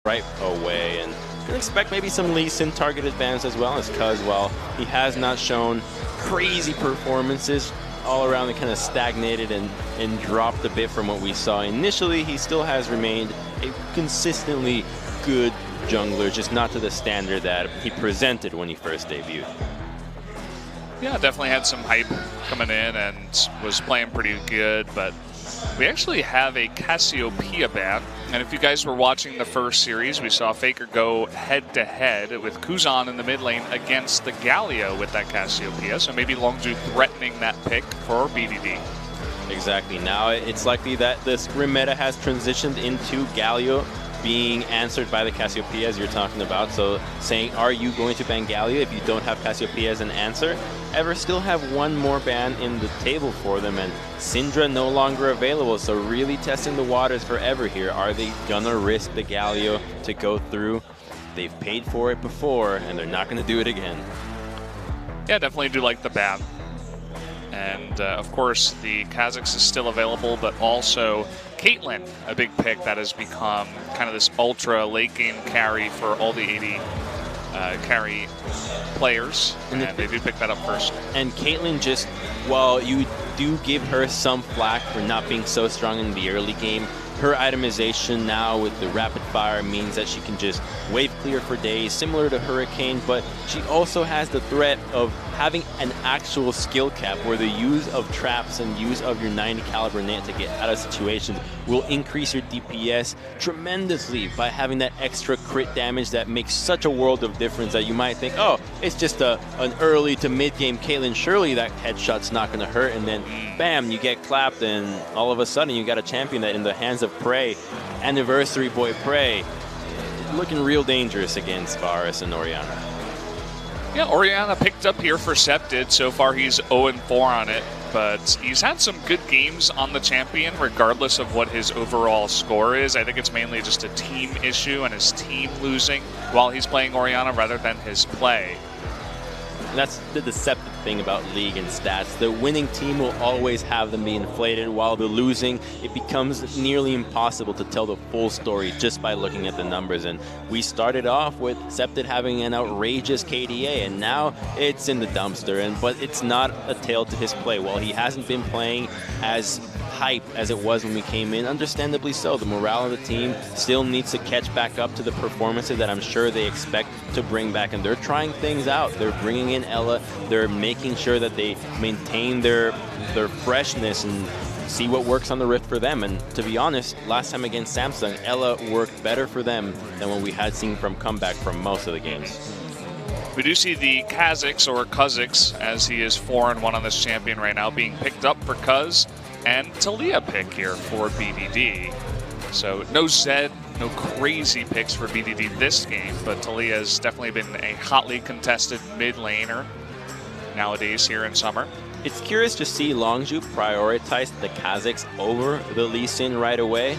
right away. And can expect maybe some Lee Sin targeted bans as well, as Cuz, while he has not shown crazy performances all around, it kind of stagnated and dropped a bit from what we saw initially. He still has remained a consistently good jungler, just not to the standard that he presented when he first debuted. Yeah, definitely had some hype coming in and was playing pretty good, but we actually have a Cassiopeia ban. And if you guys were watching the first series, we saw Faker go head-to-head with Kuzan in the mid lane against the Galio with that Cassiopeia. So maybe Longzhu threatening that pick for BDD. Exactly. Now it's likely that this meta has transitioned into Galio being answered by the Cassiopeia, as you're talking about. So saying, are you going to ban Galio if you don't have Cassiopeia as an answer? Ever still have one more ban in the table for them, and Syndra no longer available, so really testing the waters for Ever here. Are they gonna risk the Galio to go through? They've paid for it before, and they're not gonna do it again. Yeah, definitely do like the ban. And of course, the Kha'Zix is still available, but also Caitlyn, a big pick that has become kind of this ultra late game carry for all the 80 carry players, and they do pick that up first. And Caitlyn, just while you do give her some flack for not being so strong in the early game, her itemization now with the rapid fire means that she can just wave clear for days, similar to Hurricane, but she also has the threat of having an actual skill cap where the use of traps and use of your 90 caliber net to get out of situations will increase your DPS tremendously by having that extra crit damage that makes such a world of difference that you might think, oh, it's just an early to mid game Caitlyn, surely that headshot's not going to hurt, and then bam, you get clapped, and all of a sudden you got a champion that in the hands of Prey, anniversary boy Prey, looking real dangerous against Varus and Orianna. Yeah, Orianna picked up here for Septid. So far he's 0-4 on it, but he's had some good games on the champion regardless of what his overall score is. I think it's mainly just a team issue and his team losing while he's playing Orianna rather than his play. And that's the deceptive thing about League and stats. The winning team will always have them be inflated, while the losing, it becomes nearly impossible to tell the full story just by looking at the numbers. And we started off with Septid having an outrageous KDA, and now it's in the dumpster. But it's not a tale to his play. While he hasn't been playing as hype as it was when we came in, understandably so, the morale of the team still needs to catch back up to the performances that I'm sure they expect to bring back, and they're trying things out. They're bringing in Ella, they're making sure that they maintain their freshness and see what works on the Rift for them. And to be honest, last time against Samsung, Ella worked better for them than what we had seen from comeback from most of the games. We do see the Kha'Zix, or Kha'Zix, as he is 4-1 on this champion right now, being picked up for Cuz, and Talia pick here for BDD. So no Zed, no crazy picks for BDD this game, but Talia has definitely been a hotly contested mid laner nowadays here in summer. It's curious to see Longzhu prioritize the Kha'Zix over the Lee Sin right away.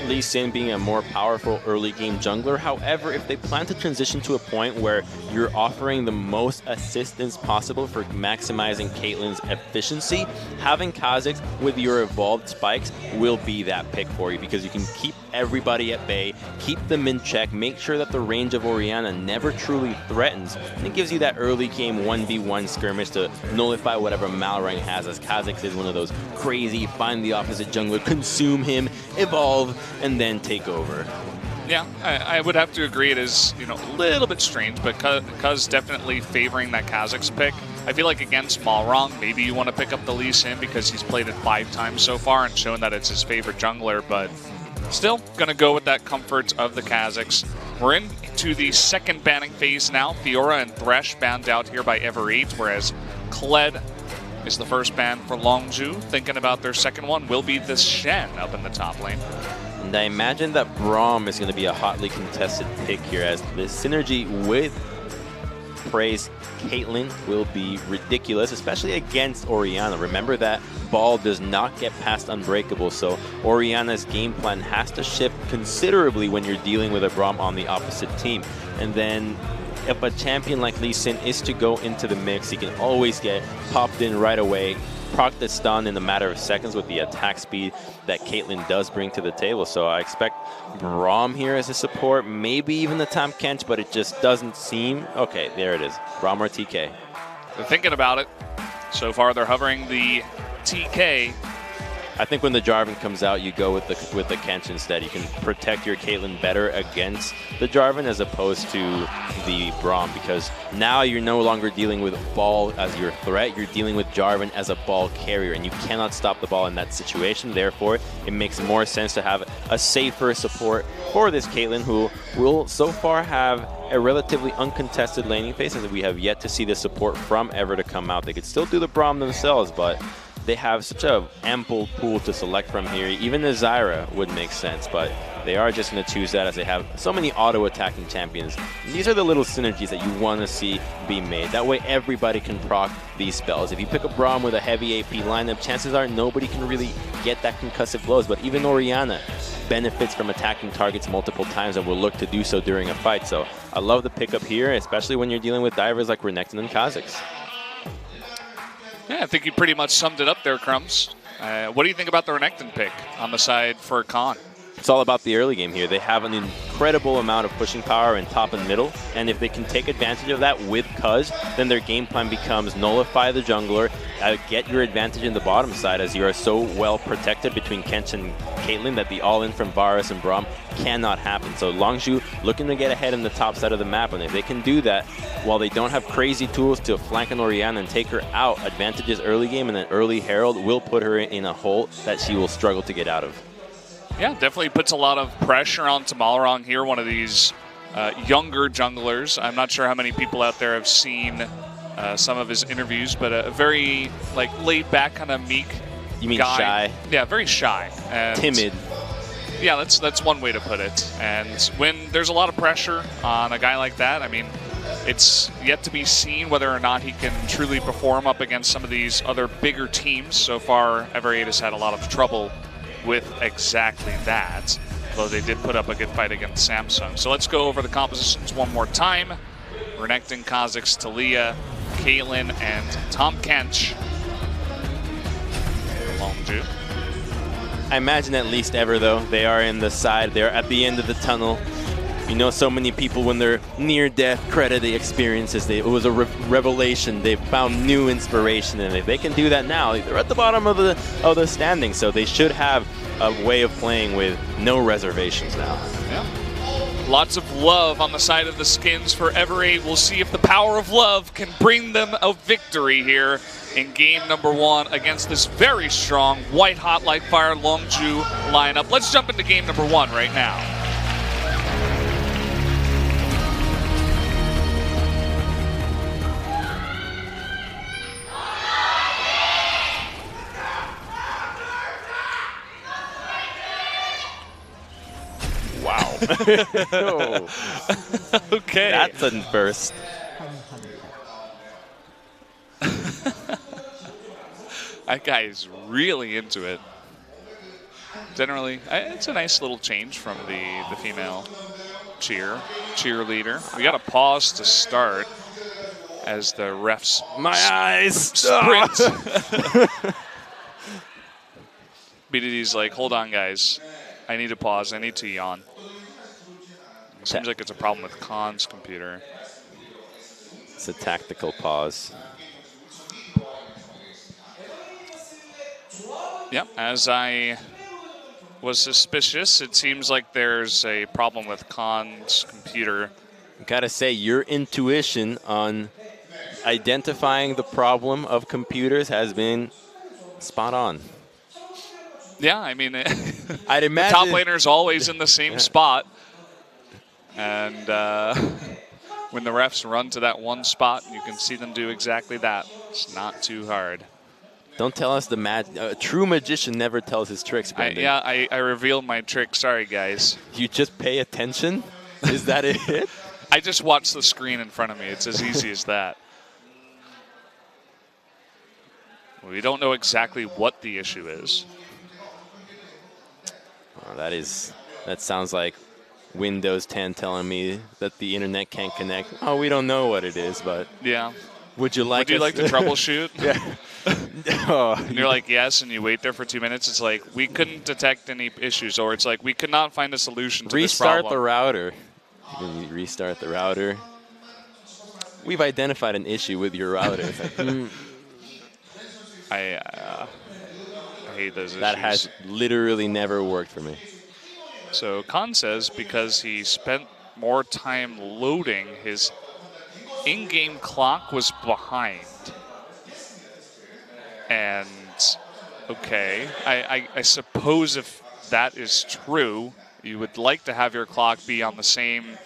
Lee Sin being a more powerful early game jungler. However, if they plan to transition to a point where you're offering the most assistance possible for maximizing Caitlyn's efficiency, having Kha'Zix with your evolved spikes will be that pick for you, because you can keep everybody at bay, keep them in check, make sure that the range of Orianna never truly threatens, and it gives you that early game 1v1 skirmish to nullify whatever Malrang has, as Kha'Zix is one of those crazy find the opposite jungler, consume him, evolve, and then take over. Yeah, I would have to agree. It is, a little bit strange, but Cuz definitely favoring that Kha'Zix pick. I feel like against Malrang, maybe you want to pick up the Lee Sin because he's played it 5 times so far and shown that it's his favorite jungler, but still going to go with that comfort of the Kha'Zix. We're into the second banning phase now. Fiora and Thresh banned out here by Ever8, whereas Kled is the first ban for Longzhu. Thinking about their second one will be the Shen up in the top lane. And I imagine that Braum is going to be a hotly contested pick here, as the synergy with Prey's Caitlyn will be ridiculous, especially against Orianna. Remember that ball does not get past Unbreakable, so Orianna's game plan has to shift considerably when you're dealing with a Braum on the opposite team. And then if a champion like Lee Sin is to go into the mix, he can always get popped in right away, proc the stun in a matter of seconds with the attack speed that Caitlyn does bring to the table. So I expect Braum here as a support, maybe even the Tahm Kench, but it just doesn't seem. Okay, there it is. Braum or TK. They're thinking about it. So far, they're hovering the TK. I think when the Jarvan comes out, you go with the Kench instead. You can protect your Caitlyn better against the Jarvan as opposed to the Braum, because now you're no longer dealing with ball as your threat. You're dealing with Jarvan as a ball carrier, and you cannot stop the ball in that situation. Therefore, it makes more sense to have a safer support for this Caitlyn, who will so far have a relatively uncontested laning phase, as we have yet to see the support from Ever to come out. They could still do the Braum themselves, but they have such an ample pool to select from here. Even the Zyra would make sense, but they are just going to choose that as they have so many auto-attacking champions. And these are the little synergies that you want to see be made. That way everybody can proc these spells. If you pick a Braum with a heavy AP lineup, chances are nobody can really get that concussive blows, but even Orianna benefits from attacking targets multiple times and will look to do so during a fight. So I love the pickup here, especially when you're dealing with divers like Renekton and Kha'Zix. Yeah, I think you pretty much summed it up there, Crumbs. What do you think about the Renekton pick on the side for Khan? It's all about the early game here. They have an incredible amount of pushing power in top and middle, and if they can take advantage of that with Cuz, then their game plan becomes nullify the jungler, get your advantage in the bottom side, as you are so well protected between Kench and Caitlyn that the all-in from Varus and Braum cannot happen. So Longzhu looking to get ahead in the top side of the map, and if they can do that while they don't have crazy tools to flank an Orianna and take her out, advantages early game, and an early Herald will put her in a hole that she will struggle to get out of. Yeah, definitely puts a lot of pressure on Tamalrong here, one of these younger junglers. I'm not sure how many people out there have seen some of his interviews, but a very laid-back, kind of meek You mean guy. shy? Yeah, very shy. And timid. Yeah, that's one way to put it. And when there's a lot of pressure on a guy like that, I mean, it's yet to be seen whether or not he can truly perform up against some of these other bigger teams. So far, Ever8 has had a lot of trouble with exactly that, though they did put up a good fight against Samsung. So let's go over the compositions one more time. Renekton, Kha'Zix, Taliyah, Caitlyn, and Tahm Kench. Longzhu. I imagine at least Ever, though, they are in the side, they're at the end of the tunnel. You know, so many people, when they're near death, credit the experiences. It was a revelation. They found new inspiration, and if they can do that now, they're at the bottom of the standings. So they should have a way of playing with no reservations now. Yeah. Lots of love on the side of the skins for Ever8. We'll see if the power of love can bring them a victory here in game number 1 against this very strong, white hot like fire Longzhu lineup. Let's jump into game number 1 right now. Wow. Okay. That's a first. That guy is really into it. Generally, it's a nice little change from the female cheerleader. We got a pause to start as the refs My eyes sprint. BDD's like, hold on, guys. I need to pause. I need to yawn. It seems like it's a problem with Khan's computer. It's a tactical pause. Yep, as I was suspicious, it seems like there's a problem with Khan's computer. Gotta say, your intuition on identifying the problem of computers has been spot on. Yeah, I mean, I'd imagine the top laner's always in the same spot. And when the refs run to that one spot, you can see them do exactly that. It's not too hard. Don't tell us a true magician never tells his tricks, Brendan. I revealed my trick. Sorry, guys. You just pay attention? Is that it? I just watch the screen in front of me. It's as easy as that. We don't know exactly what the issue is. Oh, that sounds like Windows 10 telling me that the internet can't connect. Oh, we don't know what it is, but yeah. Would you like to troubleshoot? Yeah. Oh, And you're like, yes, and you wait there for 2 minutes. It's like, we couldn't detect any issues, or it's like, we could not find a solution to this problem. Restart the router. You restart the router. We've identified an issue with your router. It's like, I hate those issues. that has literally never worked for me. So Khan says because he spent more time loading, his in-game clock was behind. And, okay, I suppose if that is true, you would like to have your clock be on the same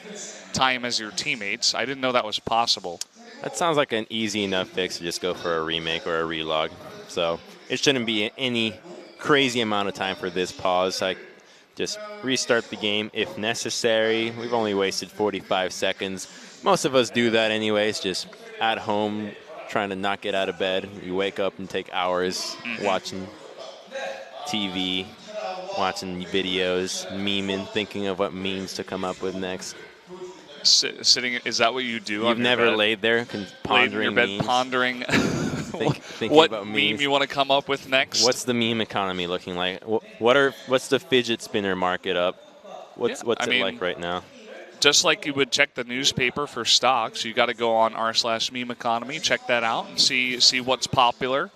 time as your teammates. I didn't know that was possible. That sounds like an easy enough fix to just go for a remake or a relog. So it shouldn't be any crazy amount of time for this pause. Like, just restart the game if necessary. We've only wasted 45 seconds. Most of us do that anyways, just at home, trying to not get out of bed. You wake up and take hours watching TV, watching videos, memeing, thinking of what memes to come up with next. Sitting, is that what you do? You've never laid there pondering laid in your bed memes? Pondering thinking what about meme memes. you want to come up with next? What's the meme economy looking like? What's the fidget spinner market up? What's it like right now? Just like you would check the newspaper for stocks, you got to go on r/meme economy, check that out, and see what's popular.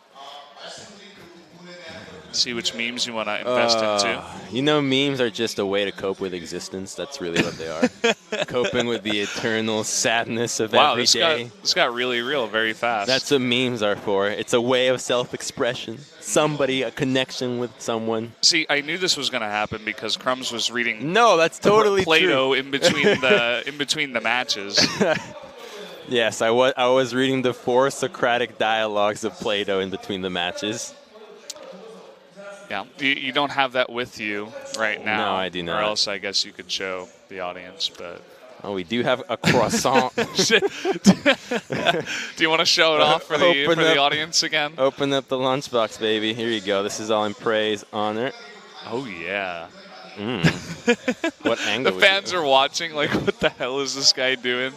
See which memes you want to invest into. You know, memes are just a way to cope with existence. That's really what they are. Coping with the eternal sadness of every day. This got really real very fast. That's what memes are for. It's a way of self-expression. A connection with someone. See, I knew this was going to happen because Crumbs was reading. No, that's totally Plato true. in between the matches. Yes, I was reading the 4 Socratic dialogues of Plato in between the matches. Yeah, you don't have that with you right now. No, I do not. Or else I guess you could show the audience, but... Oh, we do have a croissant. Do you want to show it off for the audience again? Open up the lunchbox, baby. Here you go. This is all in praise, honor. Oh, yeah. What angle? The fans are watching, like, what the hell is this guy doing?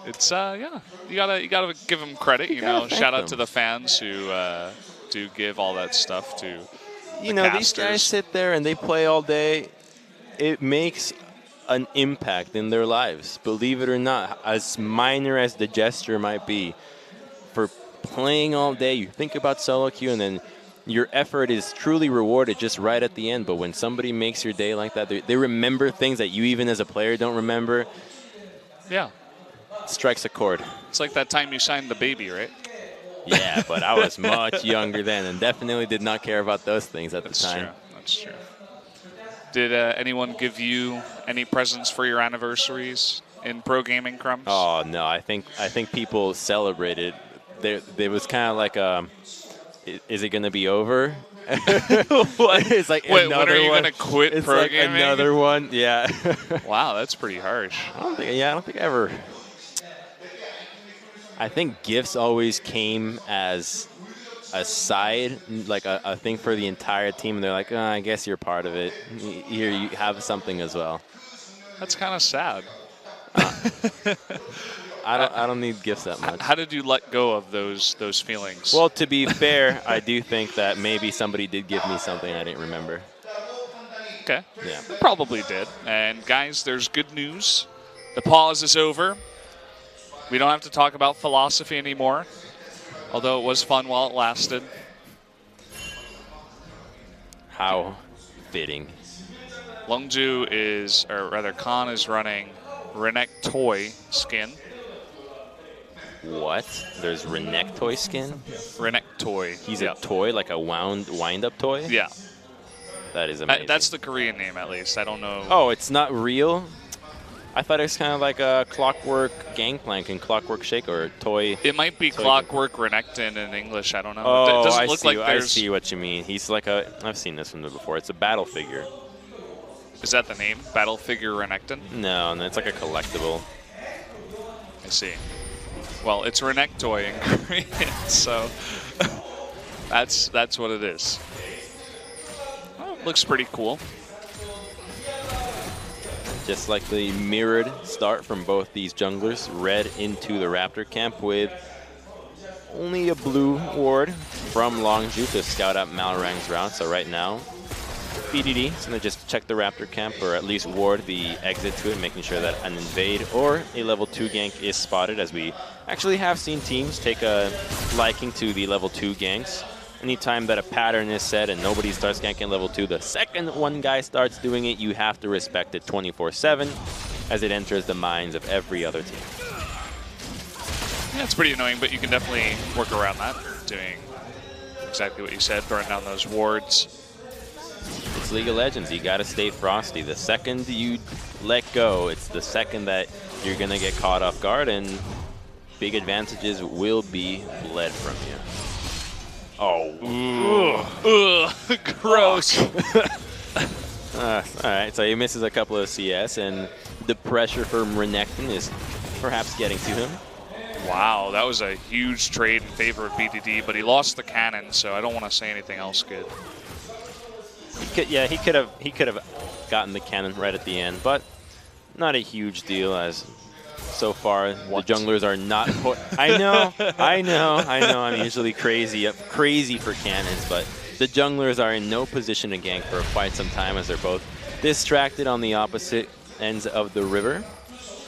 It's, yeah, you gotta give him credit, you know. Shout out to the fans who... do give all that stuff to you know, casters. These guys sit there and they play all day. It makes an impact in their lives, believe it or not, as minor as the gesture might be. For playing all day, you think about solo queue, and then your effort is truly rewarded just right at the end. But when somebody makes your day like that, they remember things that you even as a player don't remember. Yeah. It strikes a chord. It's like that time you signed the baby, right? Yeah, but I was much younger then and definitely did not care about those things at the time. That's true. Did anyone give you any presents for your anniversaries in pro gaming, Crumbs? Oh, no. I think people celebrated. There was kind of like is it going to be over? What? It's like Wait, another when are you one. going to quit it's pro like gaming? Another one, yeah. Wow, that's pretty harsh. I don't think I ever... I think gifts always came as a side, like a thing for the entire team. And they're like, I guess you're part of it. Here, you have something as well. That's kind of sad. I don't need gifts that much. How did you let go of those feelings? Well, to be fair, I do think that maybe somebody did give me something I didn't remember. Okay. Yeah. Probably did. And guys, there's good news. The pause is over. We don't have to talk about philosophy anymore, although it was fun while it lasted. How fitting. Longzhu is, or rather Khan is running Renekton skin. What? There's Renekton skin? Renekton. He's a toy, like a wind-up toy? Yeah. That is amazing. That's the Korean name, at least. I don't know. Oh, it's not real? I thought it was kind of like a Clockwork Gangplank and Clockwork Shake or toy. It might be Clockwork Renekton in English. I don't know. Oh, it doesn't look like I see what you mean. He's like I've seen this one before. It's a battle figure. Is that the name? Battle Figure Renekton? No, it's like a collectible. I see. Well, it's Renekton in Korean, so that's what it is. Well, looks pretty cool. Just like the mirrored start from both these junglers, red into the Raptor camp with only a blue ward from Longzhu to scout out Malrang's route. So right now, BDD is going to just check the Raptor camp, or at least ward the exit to it, making sure that an invade or a level 2 gank is spotted, as we actually have seen teams take a liking to the level 2 ganks. Anytime that a pattern is set and nobody starts ganking level 2, the second one guy starts doing it, you have to respect it 24/7 as it enters the minds of every other team. Yeah, it's pretty annoying, but you can definitely work around that, doing exactly what you said, throwing down those wards. It's League of Legends. You got to stay frosty. The second you let go, it's the second that you're going to get caught off guard, and big advantages will be bled from you. Oh. Ugh. Gross. All right, so he misses a couple of CS, and the pressure from Renekton is perhaps getting to him. Wow, that was a huge trade in favor of BDD, but he lost the cannon, so I don't want to say anything else good. He could have gotten the cannon right at the end, but not a huge deal, as so far the junglers are not. I know. I'm usually crazy for cannons, but the junglers are in no position to gank for quite some time, as they're both distracted on the opposite ends of the river.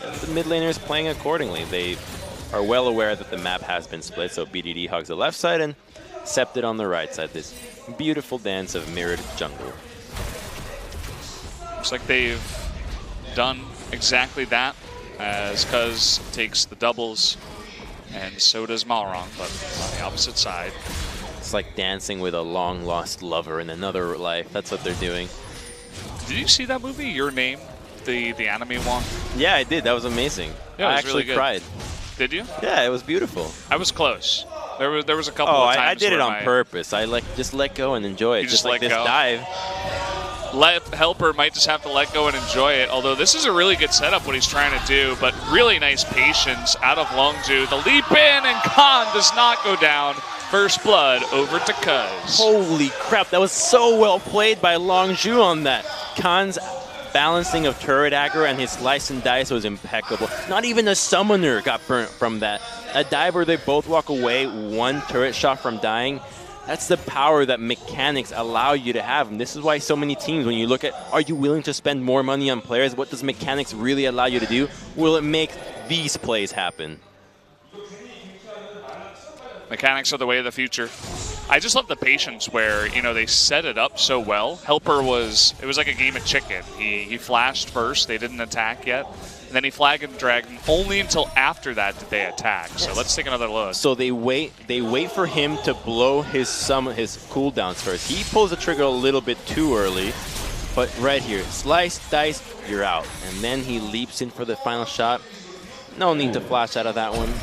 And the mid laners playing accordingly. They are well aware that the map has been split, so BDD hugs the left side and Septed on the right side. This beautiful dance of mirrored jungle. Looks like they've done exactly that, as Cuz takes the doubles, and so does Malrang, but on the opposite side. It's like dancing with a long-lost lover in another life. That's what they're doing. Did you see that movie, Your Name, the anime one? Yeah, I did. That was amazing. Yeah, it was I actually really good. cried. Did you? Yeah, it was beautiful. I was close. There was a couple of times I did it where on purpose. I just let go and enjoy it. You just like let this go? dive. Helper might just have to let go and enjoy it, although this is a really good setup what he's trying to do, but really nice patience out of Longzhu. The leap in, and Khan does not go down. First blood over to Cuz. Holy crap, that was so well played by Longzhu on that. Khan's balancing of turret aggro and his slice and dice was impeccable. Not even a summoner got burnt from that. A dive where they both walk away, one turret shot from dying. That's the power that mechanics allow you to have. And this is why so many teams, when you look at, are you willing to spend more money on players? What does mechanics really allow you to do? Will it make these plays happen? Mechanics are the way of the future. I just love the patience where, you know, they set it up so well. Helper it was like a game of chicken. He flashed first, they didn't attack yet. And then he flagged and dragged. Only until after that did they attack. So let's take another look. So they wait for him to blow his cooldowns first. He pulls the trigger a little bit too early, but right here, slice, dice, you're out. And then he leaps in for the final shot. No need to flash out of that one.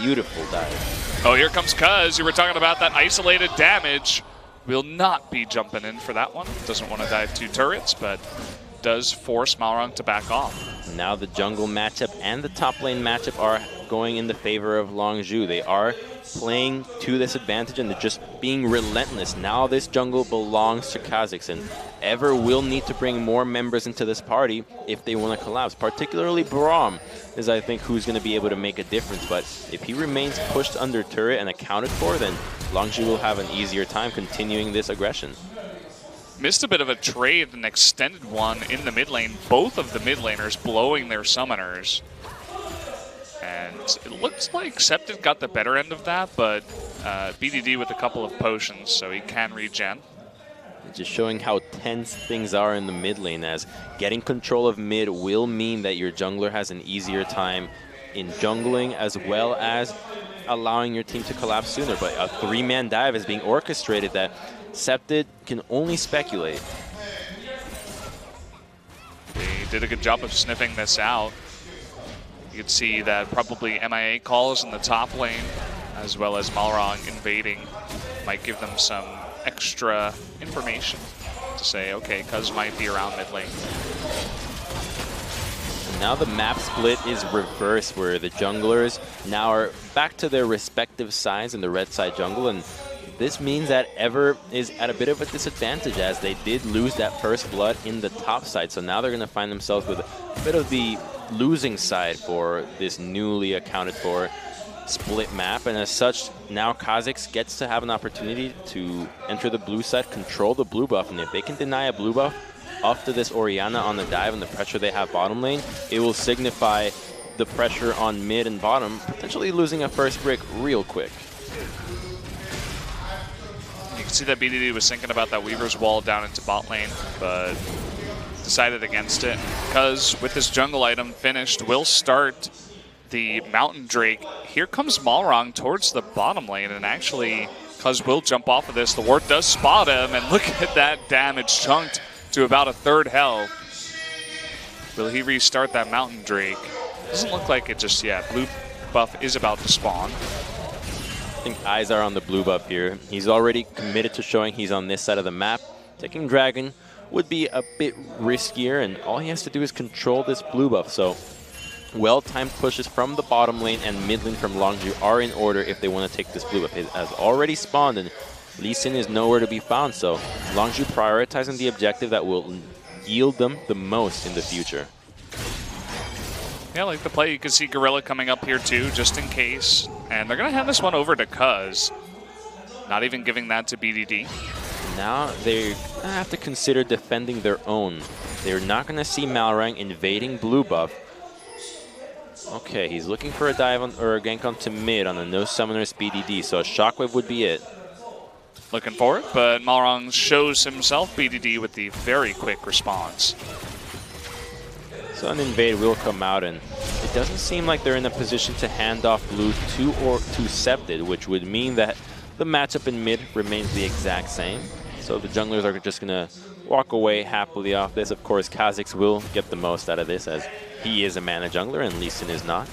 Beautiful dive. Oh, here comes Cuz. You were talking about that isolated damage. Will not be jumping in for that one. Doesn't want to dive 2 turrets, but does force Malrang to back off. Now the jungle matchup and the top lane matchup are going in the favor of Longzhu. They are playing to this advantage and they're just being relentless. Now this jungle belongs to Kazakhstan. Ever will need to bring more members into this party if they want to collapse. Particularly Braum is, I think, who's going to be able to make a difference. But if he remains pushed under turret and accounted for, then Longzhu will have an easier time continuing this aggression. Missed a bit of a trade, an extended one in the mid lane. Both of the mid laners blowing their summoners. And it looks like Septed got the better end of that, but BDD with a couple of potions, so he can regen. Just showing how tense things are in the mid lane, as getting control of mid will mean that your jungler has an easier time in jungling, as well as allowing your team to collapse sooner. But a 3-man dive is being orchestrated that Septed can only speculate. They did a good job of sniffing this out. You can see that probably MIA calls in the top lane, as well as Malrang invading, might give them some extra information to say, okay, Cuz might be around mid lane. And now the map split is reversed, where the junglers now are back to their respective sides in the red side jungle, and this means that Ever is at a bit of a disadvantage, as they did lose that first blood in the top side. So now they're going to find themselves with a bit of the losing side for this newly accounted for split map. And as such, now Kha'Zix gets to have an opportunity to enter the blue side, control the blue buff. And if they can deny a blue buff after this Orianna on the dive and the pressure they have bottom lane, it will signify the pressure on mid and bottom, potentially losing a first brick real quick. You can see that BDD was thinking about that Weaver's Wall down into bot lane, but decided against it. Because with this jungle item finished, we'll start the Mountain Drake. Here comes Malrong towards the bottom lane, and actually, Cuz will jump off of this. The ward does spot him, and look at that damage chunked to about a third health. Will he restart that Mountain Drake? Doesn't look like it just yet. Blue buff is about to spawn. I think eyes are on the blue buff here. He's already committed to showing he's on this side of the map. Taking Dragon would be a bit riskier, and all he has to do is control this blue buff. So well-timed pushes from the bottom lane and mid lane from Longzhu are in order if they want to take this blue buff. It has already spawned, and Lee Sin is nowhere to be found. So Longzhu prioritizing the objective that will yield them the most in the future. Yeah, I like the play. You can see Gorilla coming up here too, just in case. And they're going to hand this one over to Cuz. Not even giving that to BDD. Now they have to consider defending their own. They're not going to see Malrang invading blue buff. Okay, he's looking for a dive on, or a gank onto mid on a no summoners BDD, so a shockwave would be it. Looking for it, but Malrang shows himself BDD with the very quick response. So an invade will come out, and it doesn't seem like they're in a position to hand off blue to Septed, which would mean that the matchup in mid remains the exact same. So the junglers are just going to walk away happily off this. Of course, Kha'Zix will get the most out of this, as he is a mana jungler and Lee Sin is not.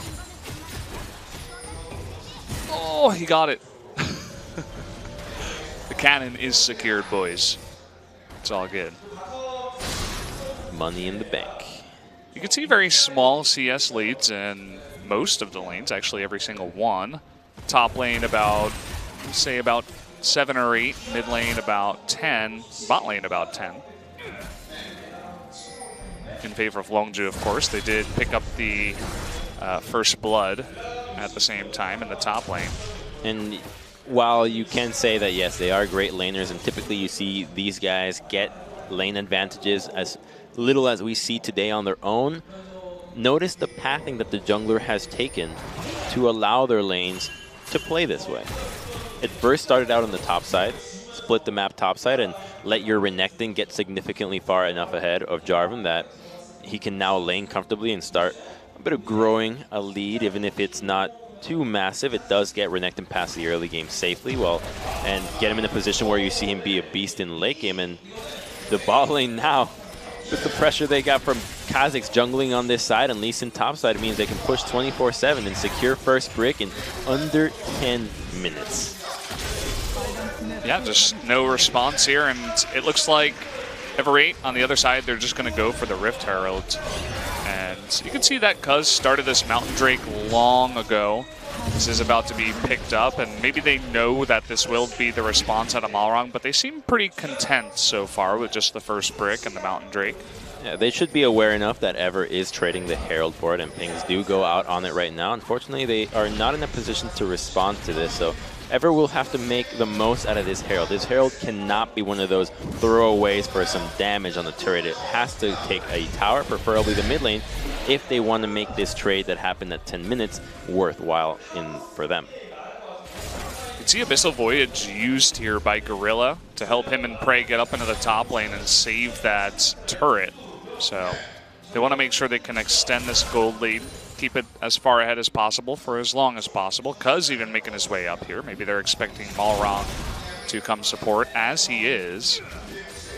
Oh, he got it. The cannon is secured, boys. It's all good. Money in the bank. You can see very small CS leads in most of the lanes, actually every single one. Top lane about, say about 7 or 8, mid lane about 10, bot lane about 10. In favor of Longzhu, of course. They did pick up the first blood at the same time in the top lane. And while you can say that, yes, they are great laners, and typically you see these guys get lane advantages as little as we see today on their own, notice the pathing that the jungler has taken to allow their lanes to play this way. It first started out on the top side, split the map top side, and let your Renekton get significantly far enough ahead of Jarvan that he can now lane comfortably and start a bit of growing a lead. Even if it's not too massive, it does get Renekton past the early game safely, and get him in a position where you see him be a beast in late game. And the bot lane now, with the pressure they got from Kha'Zix jungling on this side and Lee Sin top side, it means they can push 24/7 and secure first brick in under 10 minutes. Yeah, just no response here, and it looks like Ever8 on the other side, they're just going to go for the Rift Herald. And you can see that Cuz started this Mountain Drake long ago. This is about to be picked up, and maybe they know that this will be the response out of Malrang, but they seem pretty content so far with just the first brick and the Mountain Drake. Yeah, they should be aware enough that Ever is trading the Herald for it, and pings do go out on it right now. Unfortunately, they are not in a position to respond to this, so Ever will have to make the most out of this Herald. This Herald cannot be one of those throwaways for some damage on the turret. It has to take a tower, preferably the mid lane, if they want to make this trade that happened at 10 minutes worthwhile for them. You can see Abyssal Voyage used here by Gorilla to help him and Prey get up into the top lane and save that turret. So they want to make sure they can extend this gold lead, keep it as far ahead as possible for as long as possible. Cuz even making his way up here. Maybe they're expecting Malrang to come support, as he is.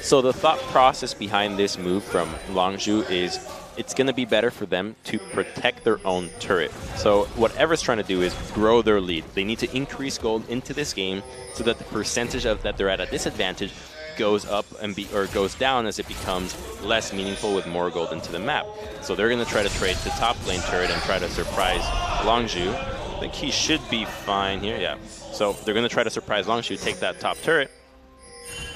So the thought process behind this move from Longzhu is it's going to be better for them to protect their own turret. So whatever's trying to do is grow their lead. They need to increase gold into this game so that the percentage of that they're at a disadvantage goes up and goes down as it becomes less meaningful with more gold into the map. So they're going to try to trade the top lane turret and try to surprise Longzhu. think he should be fine here, yeah. So they're going to try to surprise Longzhu, take that top turret.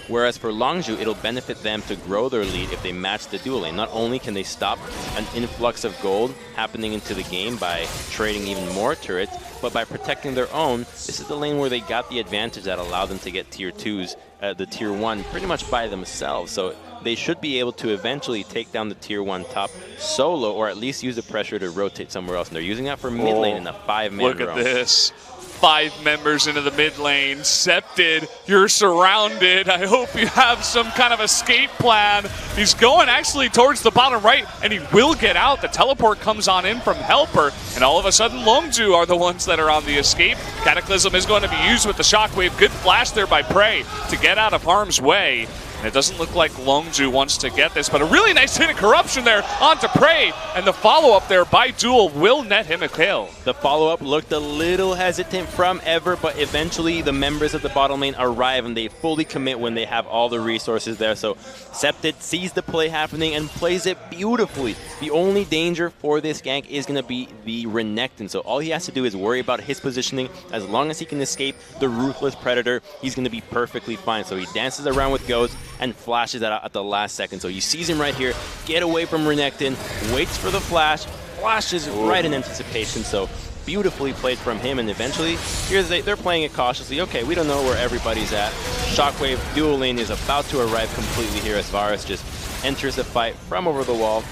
Whereas for Longzhu, it'll benefit them to grow their lead if they match the dual lane. Not only can they stop an influx of gold happening into the game by trading even more turrets, but by protecting their own, this is the lane where they got the advantage that allowed them to get tier 2s, the tier 1, pretty much by themselves. So they should be able to eventually take down the tier 1 top solo, or at least use the pressure to rotate somewhere else. And they're using that for mid lane in a 5-man roam. Look at this. 5 members into the mid lane. Septed, you're surrounded. I hope you have some kind of escape plan. He's going actually towards the bottom right, and he will get out. The teleport comes on in from Helper, and all of a sudden Longzhu are the ones that are on the escape. Cataclysm is going to be used with the shockwave. Good flash there by Prey to get out of harm's way. And it doesn't look like Longzhu wants to get this, but a really nice hit of corruption there onto Prey, and the follow-up there by Duel will net him a kill. The follow-up looked a little hesitant from Ever, but eventually the members of the bottom lane arrive and they fully commit when they have all the resources there. So Septed sees the play happening and plays it beautifully. The only danger for this gank is going to be the Renekton, so all he has to do is worry about his positioning. As long as he can escape the Ruthless Predator, he's going to be perfectly fine. So he dances around with Ghost and flashes that out at the last second. So he sees him right here, get away from Renekton, waits for the flash, flashes right in anticipation. So beautifully played from him, and eventually they're playing it cautiously. Okay, we don't know where everybody's at. Shockwave dual lane is about to arrive completely here as Varus just enters the fight from over the wall.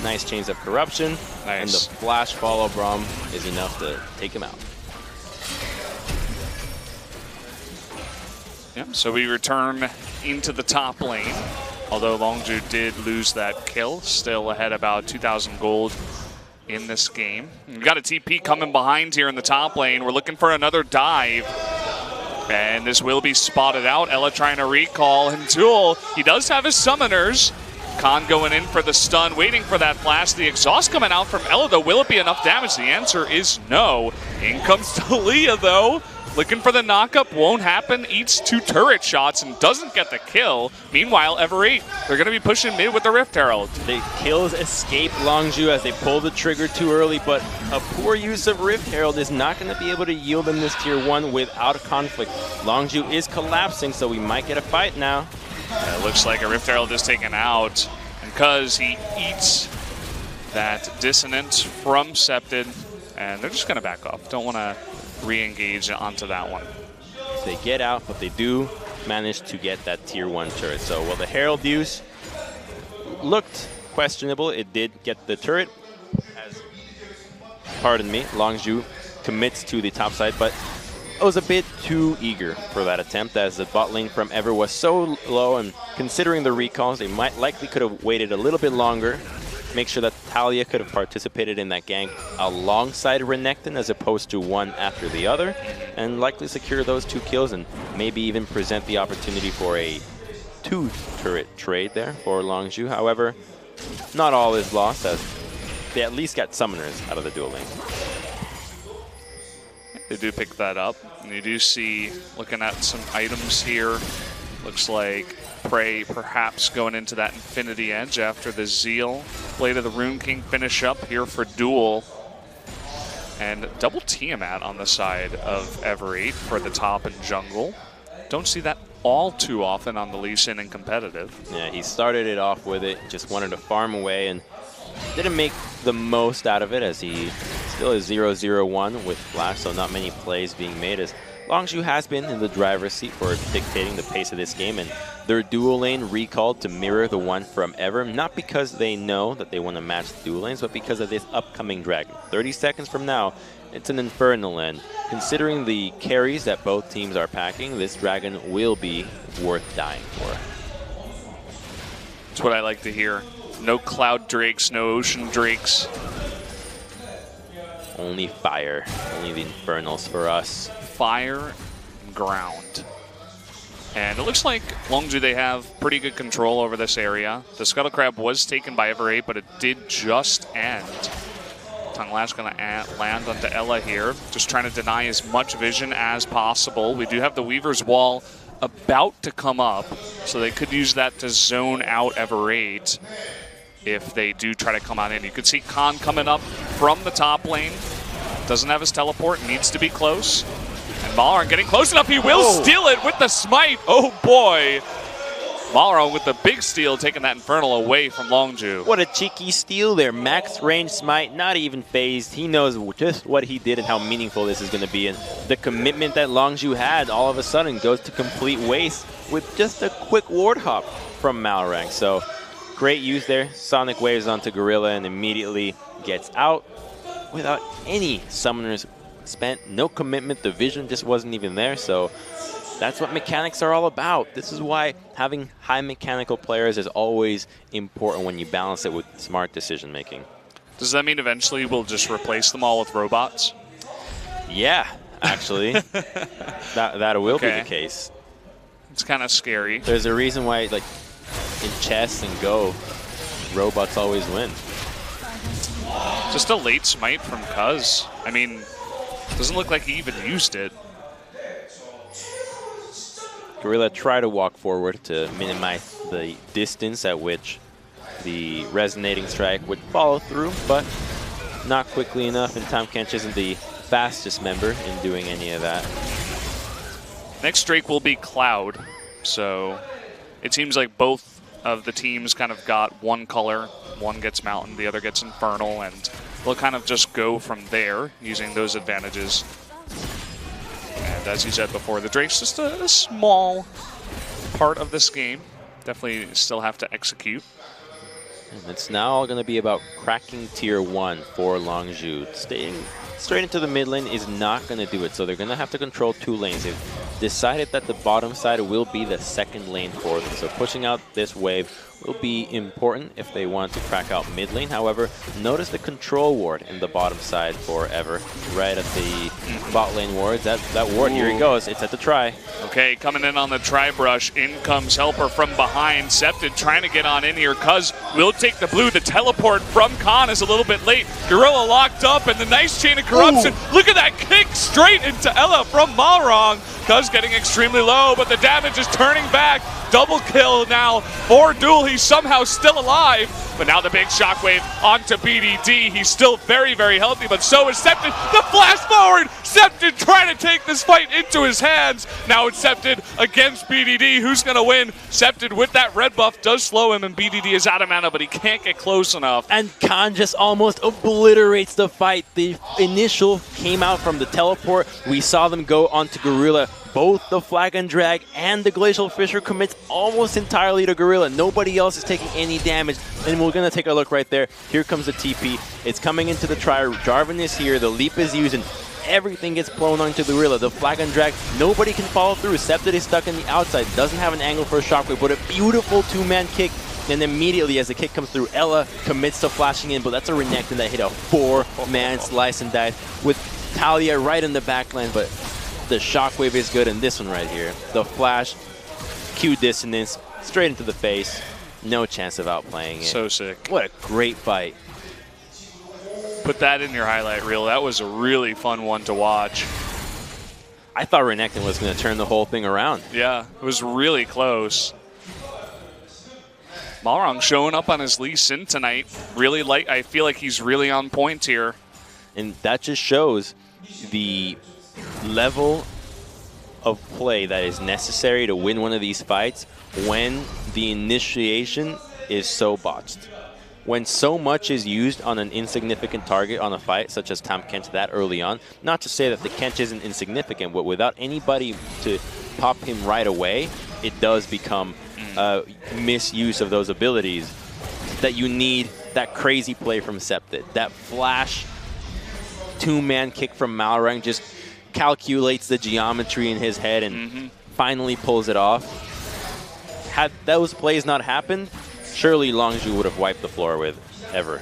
Nice chains of corruption, and the flash follow Braum is enough to take him out. Yep, so we return into the top lane. Although Longzhu did lose that kill, still ahead about 2,000 gold in this game. We've got a TP coming behind here in the top lane. We're looking for another dive. And this will be spotted out. Ella trying to recall, and Duel, he does have his summoners. Khan going in for the stun, waiting for that flash. The exhaust coming out from Ella, though. Will it be enough damage? The answer is no. In comes Talia, though. Looking for the knockup, won't happen. Eats 2 turret shots and doesn't get the kill. Meanwhile, Ever8, they're going to be pushing mid with the Rift Herald. The kills escape Longzhu as they pull the trigger too early, but a poor use of Rift Herald is not going to be able to yield them this tier 1 without a conflict. Longzhu is collapsing, so we might get a fight now. Yeah, it looks like a Rift Herald is taken out, and because he eats that Dissonance from Septed, and they're just going to back off. Don't want to re-engage onto that one. They get out, but they do manage to get that tier 1 turret. So while the Herald use looked questionable, it did get the turret. As, pardon me, Longzhu commits to the top side, but I was a bit too eager for that attempt, as the bot lane from Ever was so low, and considering the recalls, they likely could have waited a little bit longer. Make sure that Talia could have participated in that gank alongside Renekton as opposed to one after the other, and likely secure those 2 kills and maybe even present the opportunity for a 2-turret trade there for Longzhu. However, not all is lost, as they at least got summoners out of the dual lane. They do pick that up, and you do see, looking at some items here, looks like Prey perhaps going into that Infinity Edge after the Zeal. Blade of the Rune King finish up here for Duel. And double Tiamat on the side of Ever8 for the top and jungle. Don't see that all too often on the Lee Sin in competitive. Yeah, he started it off with it, just wanted to farm away and didn't make the most out of it, as he still is 0-0-1 with Flash, so not many plays being made, as Longzhu has been in the driver's seat for dictating the pace of this game, and their dual lane recalled to mirror the one from Ever, not because they know that they want to match the dual lanes, but because of this upcoming dragon. 30 seconds from now, it's an Infernal, and considering the carries that both teams are packing, this dragon will be worth dying for. That's what I like to hear. No Cloud Drakes, no Ocean Drakes. Only fire, only the Infernals for us. Fire and ground. And it looks like Longzhu, they have pretty good control over this area. The Scuttle Crab was taken by Ever8, but it did just end. Tongue Lash going to land onto Ella here, just trying to deny as much vision as possible. We do have the Weaver's Wall about to come up, so they could use that to zone out Ever8 if they do try to come on in. You could see Khan coming up from the top lane. Doesn't have his teleport, needs to be close. And Malrang getting close enough, he will steal it with the smite. Oh boy. Malrang with the big steal, taking that Infernal away from Longzhu. What a cheeky steal there. Max range smite, not even phased. He knows just what he did and how meaningful this is going to be. And the commitment that Longzhu had all of a sudden goes to complete waste with just a quick ward hop from Malrang. So great use there. Sonic waves onto Gorilla and immediately gets out without any summoners spent. No commitment. The vision just wasn't even there. So that's what mechanics are all about. This is why having high mechanical players is always important when you balance it with smart decision making. Does that mean eventually we'll just replace them all with robots? Yeah, actually. that will be the case. It's kind of scary. There's a reason why, like, in chess and Go, robots always win. Just a late smite from Cuz. I mean, doesn't look like he even used it. Gorilla tried to walk forward to minimize the distance at which the resonating strike would follow through, but not quickly enough, and Tahm Kench isn't the fastest member in doing any of that. Next Drake will be Cloud, so it seems like both of the teams kind of got one color. One gets Mountain, the other gets Infernal, and we'll kind of just go from there using those advantages. And as you said before, the Drake's just a small part of this game. Definitely still have to execute. And it's now all going to be about cracking tier 1 for Longzhu. Staying straight into the mid lane is not going to do it, so they're going to have to control 2 lanes. They've decided that the bottom side will be the second lane for them, so pushing out this wave will be important if they want to crack out mid lane. However, notice the control ward in the bottom side for Ever, right at the bot lane wards. That ward, here he goes, it's at the try. Okay, coming in on the try brush, in comes Helper from behind. Septed trying to get on in here. Cuz will take the blue. The teleport from Khan is a little bit late. Gorilla locked up, and the nice chain of corruption. Look at that kick straight into Ella from Malrang. Cuz getting extremely low, but the damage is turning back. Double kill now for Duel. He's somehow still alive, but now the big shockwave onto BDD. He's still very, very healthy, but so is Septed. The flash forward! Septed trying to take this fight into his hands. Now it's Septed against BDD. Who's going to win? Septed with that red buff does slow him, and BDD is out of mana, but he can't get close enough. And Khan just almost obliterates the fight. The initial came out from the teleport. We saw them go onto Gorilla. Both the Flag and Drag and the Glacial Fissure commits almost entirely to Gorilla. Nobody else is taking any damage. And we're going to take a look right there. Here comes the TP. It's coming into the try. Jarvan is here. The leap is used, and everything gets blown onto the Gorilla. The Flag and Drag, nobody can follow through. Septed is stuck in the outside. Doesn't have an angle for a shockwave, but a beautiful 2-man kick. And immediately as the kick comes through, Ella commits to flashing in, but that's a Renekton that hit a 4-man slice and dive with Talia right in the backline, but the shockwave is good, and this one right here, the flash, Q dissonance, straight into the face, no chance of outplaying it. So sick. What a great fight. Put that in your highlight reel. That was a really fun one to watch. I thought Renekton was going to turn the whole thing around. Yeah, it was really close. Malrang showing up on his Lee Sin tonight. Really I feel like he's really on point here. And that just shows the level of play that is necessary to win one of these fights when the initiation is so botched. When so much is used on an insignificant target on a fight, such as Tahm Kench that early on, not to say that the Kench isn't insignificant, but without anybody to pop him right away, it does become misuse of those abilities. That you need that crazy play from Septed, that flash 2-man kick from Malrang just calculates the geometry in his head and finally pulls it off. Had those plays not happened, surely Longzhu would have wiped the floor with Ever.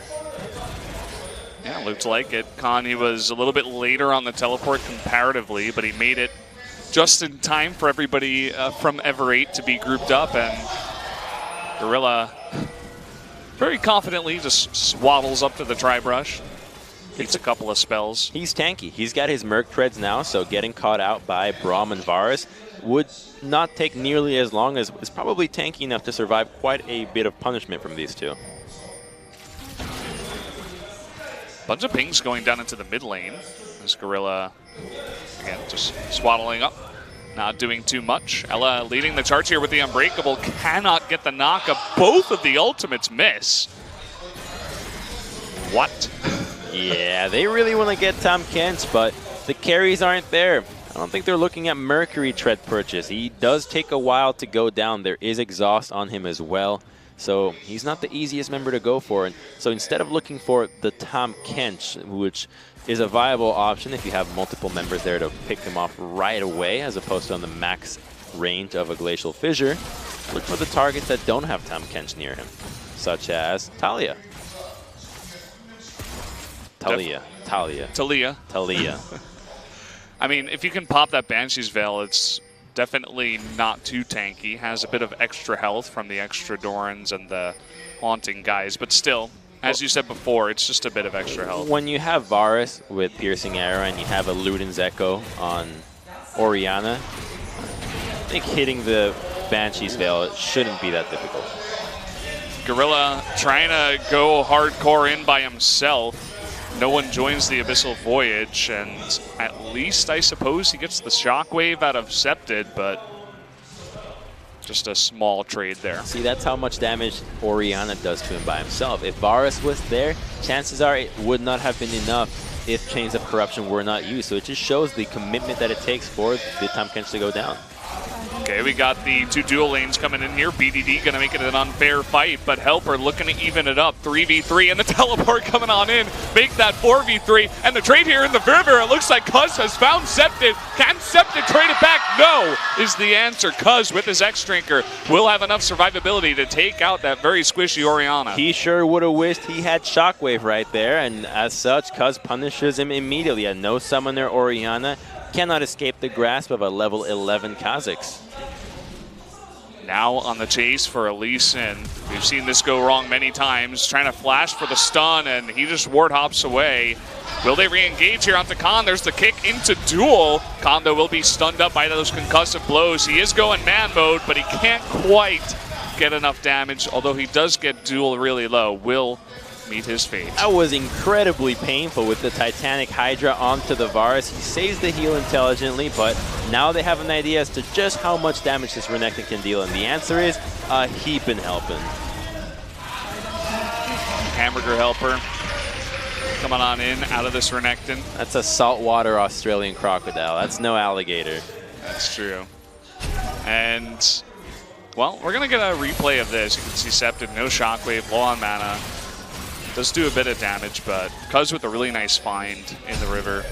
Yeah, looked like it. Khan, was a little bit later on the teleport comparatively, but he made it just in time for everybody from Ever8 to be grouped up, and Gorilla very confidently just waddles up to the tri-brush. Gets a couple of spells. He's tanky. He's got his Merc Treads now, so getting caught out by Braum and Varus would not take nearly as long, as is probably tanky enough to survive quite a bit of punishment from these two. Bunch of pings going down into the mid lane. As Gorilla, again, just swaddling up, not doing too much. Ella leading the charge here with the Unbreakable, cannot get the knock up. Both of the ultimates miss. What? Yeah, they really want to get Tahm Kench, but the carries aren't there. I don't think they're looking at Mercury Tread purchase. He does take a while to go down. There is exhaust on him as well. So he's not the easiest member to go for. And so instead of looking for the Tahm Kench, which is a viable option if you have multiple members there to pick him off right away, as opposed to on the max range of a Glacial Fissure, look for the targets that don't have Tahm Kench near him, such as Talia. Talia. I mean, if you can pop that Banshee's Veil, it's definitely not too tanky. Has a bit of extra health from the extra Dorans and the Haunting guys, but still, as you said before, it's just a bit of extra health. When you have Varus with Piercing Arrow and you have a Luden's Echo on Orianna, I think hitting the Banshee's Veil shouldn't be that difficult. Gorilla trying to go hardcore in by himself. No one joins the Abyssal Voyage, and at least I suppose he gets the Shockwave out of Scepted, but just a small trade there. See, that's how much damage Orianna does to him by himself. If Varus was there, chances are it would not have been enough if Chains of Corruption were not used. So it just shows the commitment that it takes for the Tahm Kench to go down. Okay, we got the two dual lanes coming in here. BDD going to make it an unfair fight, but Helper looking to even it up. 3v3, and the teleport coming on in. Make that 4v3, and the trade here in the river. It looks like Cuz has found Scepted. Can Scepted trade it back? No, is the answer. Cuz with his X-Drinker will have enough survivability to take out that very squishy Orianna. He sure would have wished he had Shockwave right there, and as such, Cuz punishes him immediately. A no summoner Orianna cannot escape the grasp of a level 11 Kha'Zix. Now on the chase for Elise, and we've seen this go wrong many times. Trying to flash for the stun, and he just ward hops away. Will they re-engage here onto Khan? There's the kick into duel. Khan, though, will be stunned up by those concussive blows. He is going man mode, but he can't quite get enough damage, although he does get duel really low. Will meet his fate. That was incredibly painful with the Titanic Hydra onto the Varus. He saves the heal intelligently, but now they have an idea as to just how much damage this Renekton can deal, and the answer is a heapin' helping. Hamburger Helper coming on in out of this Renekton. That's a saltwater Australian crocodile. That's no alligator. That's true. And, well, we're going to get a replay of this. You can see Scepted, no Shockwave, low on mana. Does do a bit of damage, but Cuz with a really nice find in the river.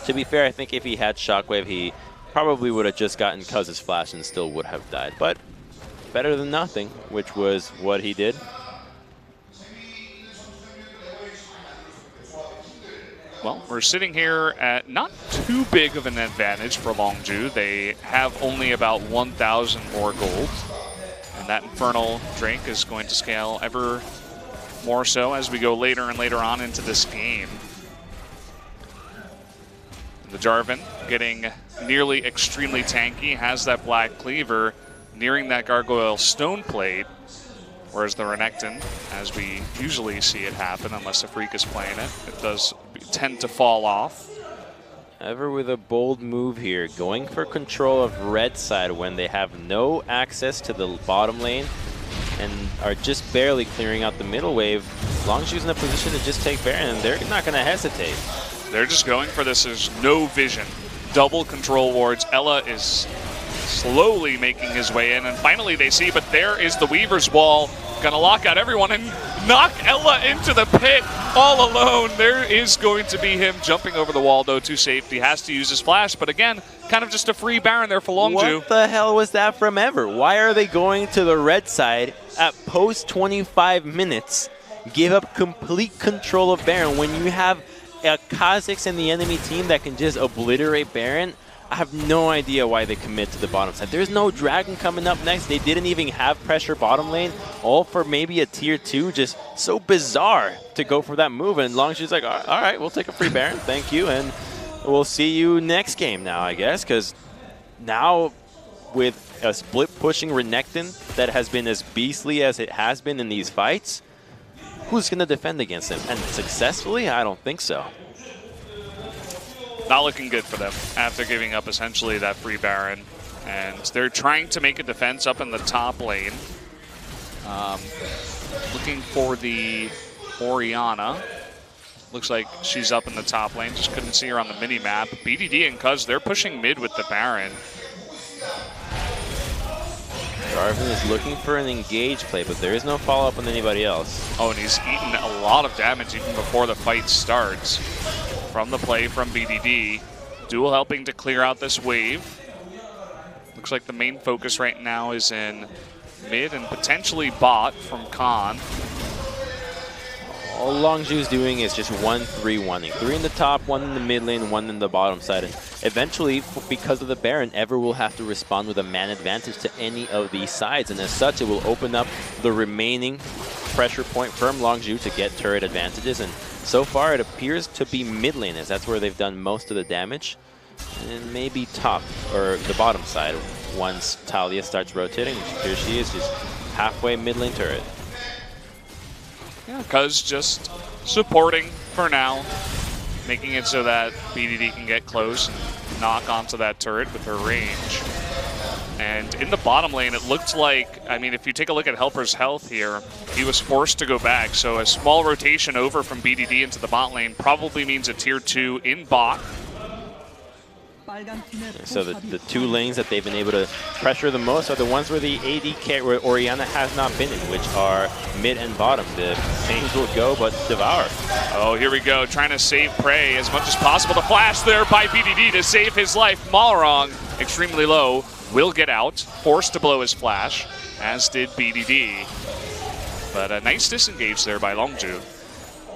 To be fair, I think if he had Shockwave, he probably would have just gotten Cuz's flash and still would have died. But better than nothing, which was what he did. Well, we're sitting here at not too big of an advantage for Longzhu. They have only about 1,000 more gold. And that Infernal Drink is going to scale ever more so as we go later and later on into this game. The Jarvan getting nearly extremely tanky, has that Black Cleaver nearing that Gargoyle Stone Plate, whereas the Renekton, as we usually see it happen, unless a Freak is playing it, it does tend to fall off. Ever with a bold move here, going for control of red side when they have no access to the bottom lane and are just barely clearing out the middle wave. Longzhu's in a position to just take Baron, and they're not going to hesitate. They're just going for this. There's no vision. Double control wards. Ella is slowly making his way in, and finally they see, but there is the Weaver's Wall. Gonna lock out everyone and knock Ella into the pit all alone. There is going to be him jumping over the wall, though, to safety. Has to use his flash, but again, kind of just a free Baron there for Longzhu. What the hell was that from Ever? Why are they going to the red side at post 25 minutes? Give up complete control of Baron when you have a Kha'Zix in the enemy team that can just obliterate Baron. I have no idea why they commit to the bottom side. There's no Dragon coming up next. They didn't even have pressure bottom lane, all for maybe a tier 2. Just so bizarre to go for that move. And Longzhu's like, all right, we'll take a free Baron. Thank you. And we'll see you next game now, I guess. Because now with a split pushing Renekton that has been as beastly as it has been in these fights, who's going to defend against him? And successfully? I don't think so. Not looking good for them after giving up essentially that free Baron. And they're trying to make a defense up in the top lane. Looking for the Orianna. Looks like she's up in the top lane. Just couldn't see her on the mini-map. BDD and Cuz, they're pushing mid with the Baron. Darvin is looking for an engage play, but there is no follow-up on anybody else. Oh, and he's eaten a lot of damage even before the fight starts. From the play from BDD. Duel helping to clear out this wave. Looks like the main focus right now is in mid and potentially bot from Khan. All Longzhu's doing is just 1-3-1-ing. 3 in the top, 1 in the mid lane, 1 in the bottom side. And eventually, because of the Baron, Ever will have to respond with a man advantage to any of these sides. And as such, it will open up the remaining pressure point from Longzhu to get turret advantages. And so far, it appears to be mid lane, as that's where they've done most of the damage. And maybe top, or the bottom side, once Talia starts rotating. Here she is, just halfway mid lane turret. Yeah, Cuz just supporting for now, making it so that BDD can get close and knock onto that turret with her range. And in the bottom lane, it looked like, I mean, if you take a look at Helper's health here, he was forced to go back. So a small rotation over from BDD into the bot lane probably means a tier 2 in bot. So the two lanes that they've been able to pressure the most are the ones where the AD carry, where Orianna has not been in, which are mid and bottom. The things will go, but Devour. Oh, here we go, trying to save Prey as much as possible. The flash there by BDD to save his life. Malrong, extremely low, will get out, forced to blow his flash, as did BDD. But a nice disengage there by Longzhu.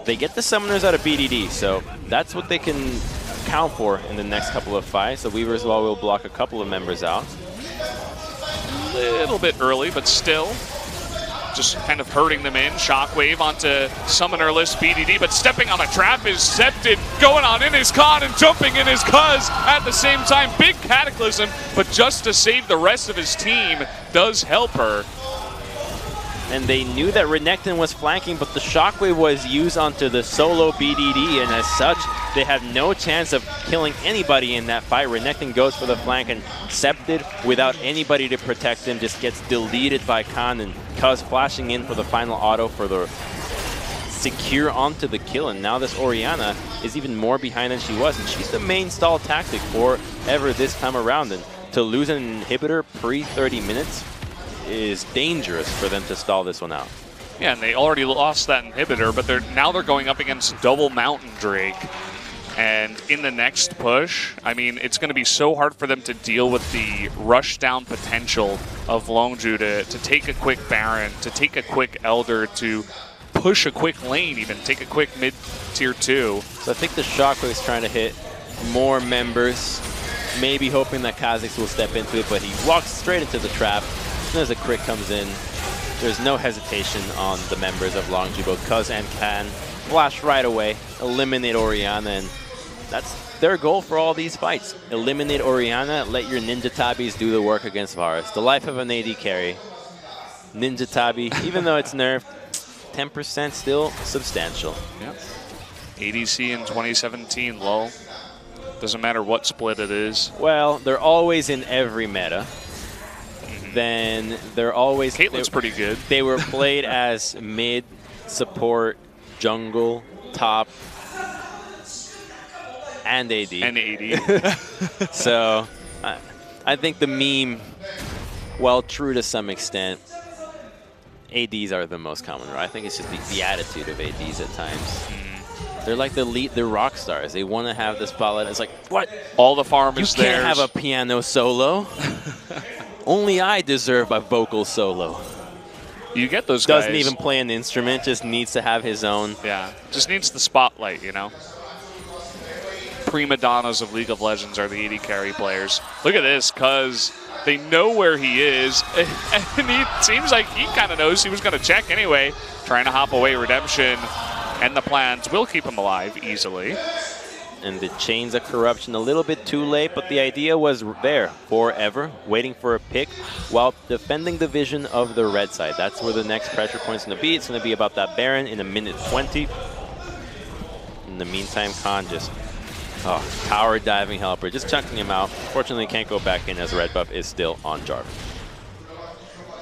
They get the summoners out of BDD, so that's what they can count for in the next couple of fights. The Weaver as well will block a couple of members out. A little bit early, but still just kind of hurting them in. Shockwave onto summonerless BDD, but stepping on a trap is Scepted, going on in his Khan and jumping in his Cuz at the same time. Big Cataclysm, but just to save the rest of his team does help her. And they knew that Renekton was flanking, but the Shockwave was used onto the solo BDD, and as such, they have no chance of killing anybody in that fight. Renekton goes for the flank, and Scepted, without anybody to protect him, just gets deleted by Khan, and Cuz flashing in for the final auto for the secure onto the kill. And now this Orianna is even more behind than she was, and she's the main stall tactic for Ever this time around. And to lose an inhibitor pre-30 minutes is dangerous for them to stall this one out. Yeah, and they already lost that inhibitor, but now they're going up against double Mountain Drake. And in the next push, I mean, it's going to be so hard for them to deal with the rush down potential of Longzhu to take a quick Baron, to take a quick Elder, to push a quick lane even, take a quick mid tier 2. So I think the Shockwave's trying to hit more members, maybe hoping that Kha'Zix will step into it, but he walks straight into the trap. As soon as a crit comes in, there's no hesitation on the members of Longzhu. Both Cuz and Can flash right away, eliminate Orianna, and that's their goal for all these fights. Eliminate Orianna, let your Ninja Tabis do the work against Varus. The life of an AD carry. Ninja Tabi, even though it's nerfed, 10% still substantial. Yep. ADC in 2017, lol. Doesn't matter what split it is. Well, they're always in every meta. Then they're always... Caitlyn's pretty good. They were played as mid, support, jungle, top, and AD. And AD. So I think the meme, while true to some extent, ADs are the most common, right? I think it's just the attitude of ADs at times. They're like they're rock stars. They want to have the spotlight. It's like, what? All the farm is theirs. You can't have a piano solo. Only I deserve a vocal solo. You get those guys. Doesn't even play an instrument, just needs to have his own. Yeah, just needs the spotlight, you know? Prima donnas of League of Legends are the AD carry players. Look at this, Cuz they know where he is, and he seems like he kind of knows he was going to check anyway. Trying to hop away Redemption, and the plans will keep him alive easily. And the Chains of Corruption a little bit too late, but the idea was there forever, waiting for a pick while defending the vision of the red side. That's where the next pressure point's going to be. It's going to be about that Baron in a minute 20. In the meantime, Khan just Oh, power diving helper, just chunking him out. Fortunately, can't go back in as red buff is still on Jarvan.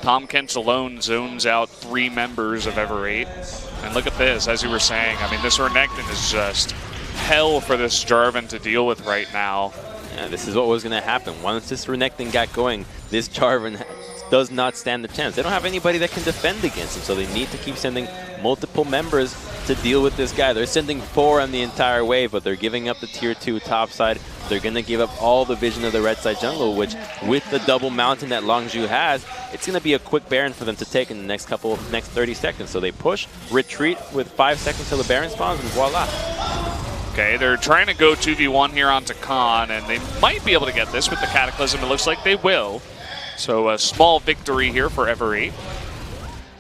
Tom Kent alone zones out 3 members of Ever8. And look at this, as you were saying, I mean, this Renekton is just hell for this Jarvan to deal with right now. Yeah, this is what was going to happen. Once this Renekton got going, this Jarvan does not stand a chance. They don't have anybody that can defend against him, so they need to keep sending multiple members to deal with this guy. They're sending 4 on the entire wave, but they're giving up the tier 2 top side. They're going to give up all the vision of the red side jungle, which with the double mountain that Longzhu has, it's going to be a quick Baron for them to take in the next 30 seconds. So they push, retreat with 5 seconds till the Baron spawns, and voila. Okay, they're trying to go 2v1 here onto Khan, and they might be able to get this with the Cataclysm. It looks like they will. So a small victory here for Ever8.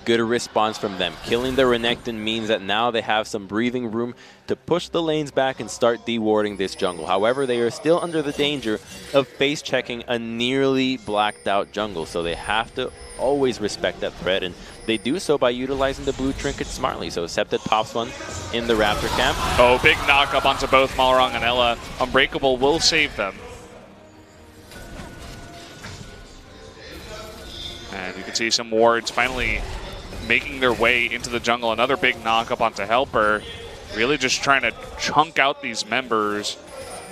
Good response from them. Killing the Renekton means that now they have some breathing room to push the lanes back and start dewarding this jungle. However, they are still under the danger of face checking a nearly blacked out jungle, so they have to always respect that threat, and they do so by utilizing the blue trinket smartly. So Septa pops one in the Raptor camp. Oh, big knock up onto both Malrang and Ella. Unbreakable will save them. And you can see some wards finally making their way into the jungle. Another big knock up onto Helper. Really just trying to chunk out these members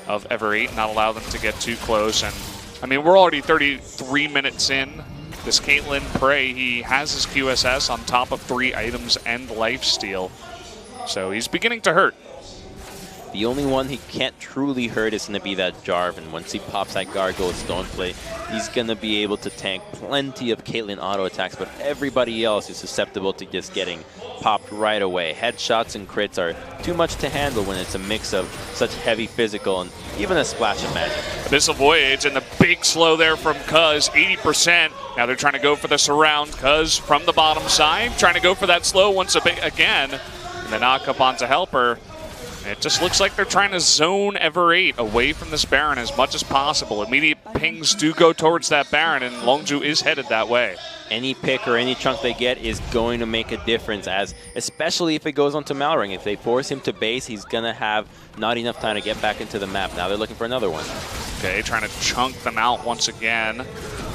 of Ever8, not allow them to get too close. And I mean, we're already 33 minutes in. This Caitlyn Prey, he has his QSS on top of 3 items and lifesteal. So he's beginning to hurt. The only one he can't truly hurt is going to be that Jarvan. Once he pops that Gargoyle Stone Play, he's going to be able to tank plenty of Caitlyn auto attacks, but everybody else is susceptible to just getting popped right away. Headshots and crits are too much to handle when it's a mix of such heavy physical and even a splash of magic. Abyssal Voyage and the big slow there from Cuz, 80%. Now they're trying to go for the surround. Cuz from the bottom side, trying to go for that slow once again. And the knock up onto Helper. It just looks like they're trying to zone Ever8 away from this Baron as much as possible. Immediate pings do go towards that Baron, and Longzhu is headed that way. Any pick or any chunk they get is going to make a difference, as especially if it goes onto Malrang. If they force him to base, he's going to have not enough time to get back into the map. Now they're looking for another one. Okay, trying to chunk them out once again.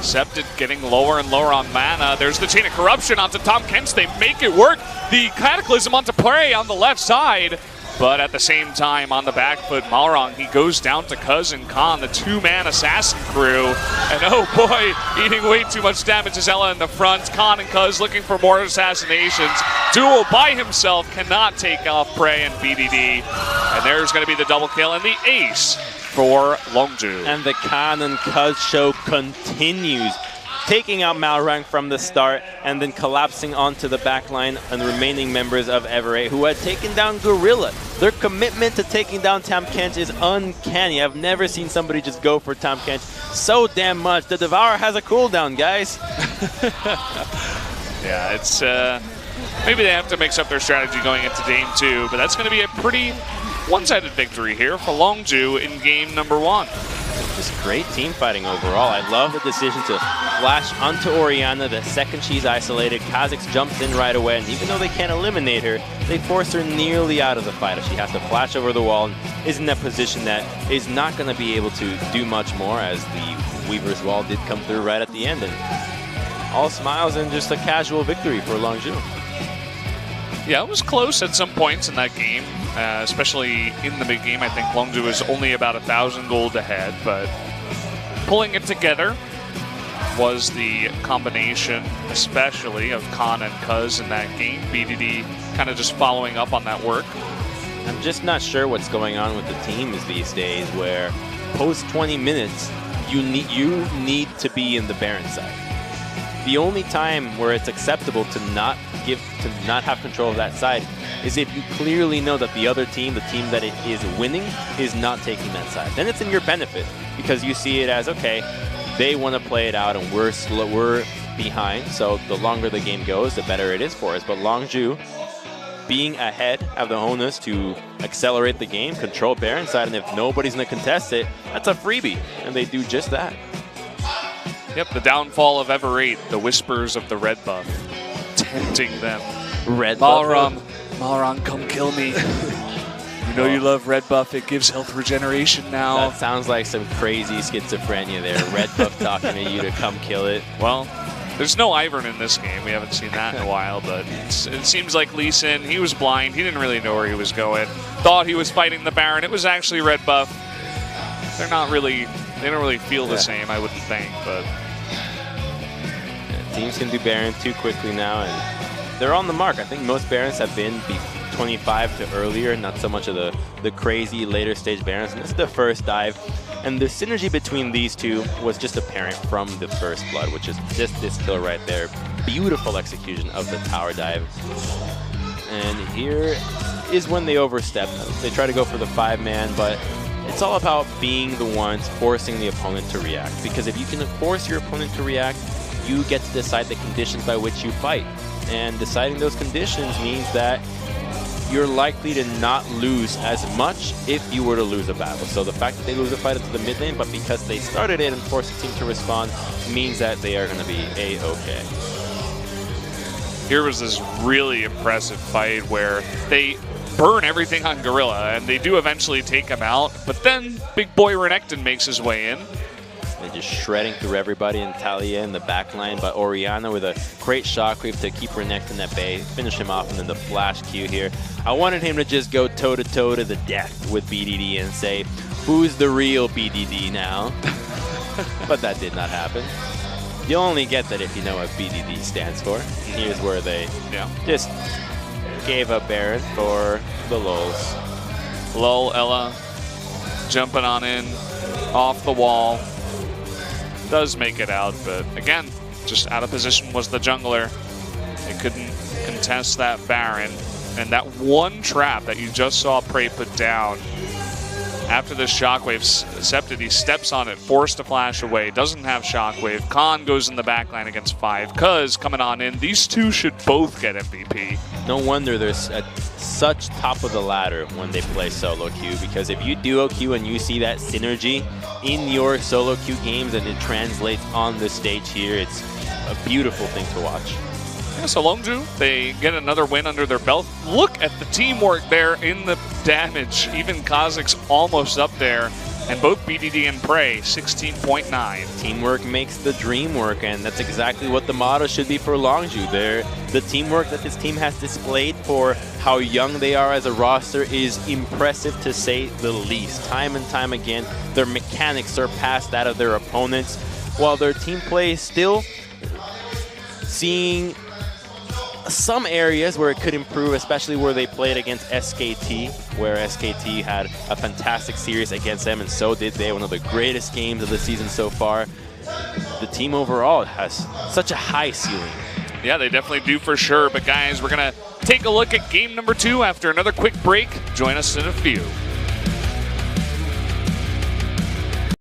Septed getting lower and lower on mana. There's the Chain of Corruption onto Tom Kent. They make it work. The Cataclysm onto Prey on the left side. But at the same time, on the back foot, Malrang, he goes down to Cuz and Khan, the 2-man assassin crew. And oh boy, eating way too much damage is Ella in the front. Khan and Cuz looking for more assassinations. Duel by himself cannot take off Prey and BDD. And there's going to be the double kill and the ace for Longzhu. And the Khan and Cuz show continues, taking out Malrang from the start and then collapsing onto the backline and the remaining members of Ever8 who had taken down Gorilla. Their commitment to taking down Tom Kent is uncanny. I've never seen somebody just go for Tom Kent so damn much. The Devourer has a cooldown, guys. Yeah, it's maybe they have to mix up their strategy going into game 2, but that's going to be a pretty one-sided victory here for Longzhu in game number 1. Just great team fighting overall. I love the decision to flash onto Orianna the second she's isolated. Kha'Zix jumps in right away, and even though they can't eliminate her, they force her nearly out of the fight. She has to flash over the wall and is in a position that is not going to be able to do much more, as the Weaver's Wall did come through right at the end. And all smiles and just a casual victory for Longzhu. Yeah, it was close at some points in that game, especially in the big game. I think Longzhu was only about 1,000 gold ahead, but pulling it together was the combination, especially of Khan and Cuz in that game. BDD kind of just following up on that work. I'm just not sure what's going on with the teams these days, where post 20 minutes, you need to be in the Baron side. The only time where it's acceptable to not have control of that side is if you clearly know that the other team, the team that it is winning, is not taking that side. Then it's in your benefit, because you see it as, okay, they want to play it out and we're behind, so the longer the game goes, the better it is for us. But Longzhu, being ahead, have the onus to accelerate the game, control Baron side, and if nobody's going to contest it, that's a freebie, and they do just that. Yep, the downfall of Ever8, the whispers of the red buff, tempting them. Red buff? Malrang, come kill me. You You know you love red buff. It gives health regeneration now. That sounds like some crazy schizophrenia there. Red buff talking to you to come kill it. Well, there's no Ivern in this game. We haven't seen that in a while, but it seems like Lee Sin, he was blind. He didn't really know where he was going. Thought he was fighting the Baron. It was actually red buff. They don't really feel the same, I wouldn't think, but... Yeah, teams can do Baron too quickly now, and they're on the mark. I think most Barons have been 25 to earlier, not so much of the crazy later stage Barons. And this is the first dive. And the synergy between these two was just apparent from the first blood, which is just this kill right there. Beautiful execution of the tower dive. And here is when they overstep. They try to go for the 5-man, but it's all about being the ones forcing the opponent to react. Because if you can force your opponent to react, you get to decide the conditions by which you fight. And deciding those conditions means that you're likely to not lose as much if you were to lose a battle. So the fact that they lose a fight into the mid lane, but because they started it and forced the team to respond, means that they are going to be A-okay. Here was this really impressive fight where they burn everything on Gorilla, and they do eventually take him out, but then big boy Renekton makes his way in. They're just shredding through everybody in Talia in the back line, but Orianna with a great shockwave to keep Renekton at bay, finish him off, and then the flash Q here. I wanted him to just go toe-to-toe to the death with BDD and say, who's the real BDD now? But that did not happen. You'll only get that if you know what BDD stands for. Here's where they just gave up Baron for the lulz. Lol, Ella jumping on in, off the wall. Does make it out, but again, just out of position was the jungler. They couldn't contest that Baron. And that one trap that you just saw Prey put down, after the shockwave accepted, he steps on it, forced to flash away, doesn't have shockwave. Khan goes in the backline against 5. Cuz coming on in, these two should both get MVP. No wonder they're at such top of the ladder when they play solo queue, because if you duo queue and you see that synergy in your solo queue games and it translates on the stage here, it's a beautiful thing to watch. Yeah, so Longzhu, they get another win under their belt. Look at the teamwork there in the damage. Even Kha'Zix's almost up there. And both BDD and Prey, 16.9. Teamwork makes the dream work, and that's exactly what the motto should be for Longzhu. The teamwork that this team has displayed for how young they are as a roster is impressive to say the least. Time and time again, their mechanics surpass that of their opponents, while their team play is still seeing some areas where it could improve, especially where they played against SKT, where SKT had a fantastic series against them, and so did they. One of the greatest games of the season so far. The team overall has such a high ceiling. Yeah, they definitely do for sure. But guys, we're going to take a look at game number 2 after another quick break. Join us in a few.